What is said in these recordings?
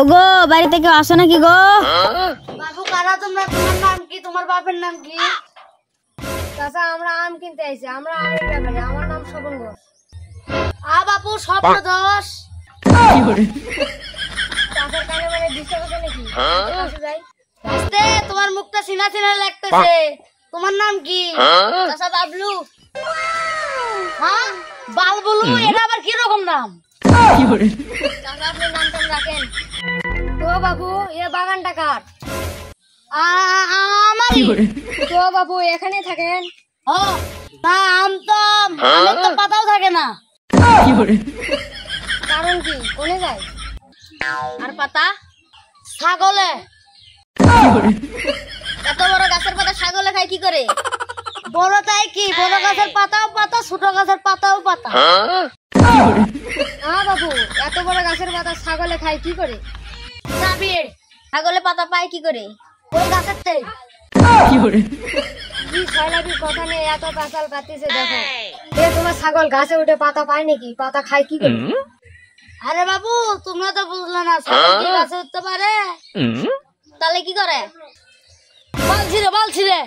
ওগো বাড়িতে কেউ আসো নাকি গো? বাবু কারা তোমরা? তোমার নাম কি? তোমার বাপের নাম কি? চাচা আমরা আম কিনতে আইছি। আমরা আমের ব্যাপারে। আমার নাম স্বপন ঘোষ। বাবু স্বপ্ন দোষ। চাচার কানে মানে ডিস্টার্ব হচ্ছে নাকি? কাছে যাই। আস্তে, তোমার মুখটা চিনা চিনা লাগতেছে। তোমার নাম কি? চাচা বাবলু। হ্যাঁ বালবুলু, এটা আবার কি রকম নাম? চাচা আপনি নাম টাম রাখেন তো। বাবু এ বাগানটা কার? আমারই তো। বাবু এখানে থাকেন? ও না, আম তো আমের তো পাতাও থাকে না। কারণ কি? কোনে যায়? আর পাতা? ছাগলে। এত বড় গাছের পাতা ছাগলে খায় কি করে? বড় তাই কি, বড় গাছের পাতাও পাতা, ছোট গাছের পাতাও পাতা। বাবু এত বড় গাছের পাতা ছাগলে খায় কি করে? সাবির, ছাগলে পাতা পায় কি করে? ওই গাছের থেকে। কি ছয়লাবির কথা নিয়ে এত পেঁচাল পাতিছে দেখো। তোমার ছাগল গাছে উঠে পাতা পায় নাকি? পাতা খায় কি করে? আরে বাবু তোমরা তো বুঝলে না, ছাগল কি গাছে উঠতে পারে? তাহলে কি করে? বলছি রে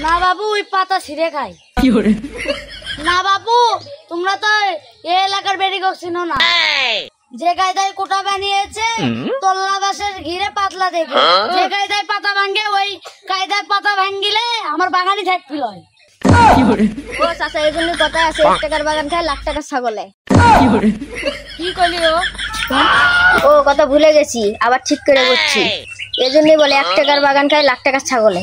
না বাবু, ওই পাতা ছিঁড়ে খায়। না বাবু, তোমরা তো এই এলাকার বেরিয়ে চিনো না। যে কায়দায় কোটা বানিয়েছে তল্লা গাছের ঘিরে পাতলা দেখে, যে কায়দায় পাতা ভাঙ্গে ওই কায়দায় পাতা ভাঙ্গিলে আমার বাগানই থাকবি লয়। ও চাচা, এই জন্য কথা আছে, 1 টাকার বাগান খায় লাখ টাকার ছাগলে। কি করলি ও কথা ভুলে গেছি, আবার ঠিক করে বলছি। এই জন্যই বলে 1 টাকার বাগান খায় লাখ টাকার ছাগলে।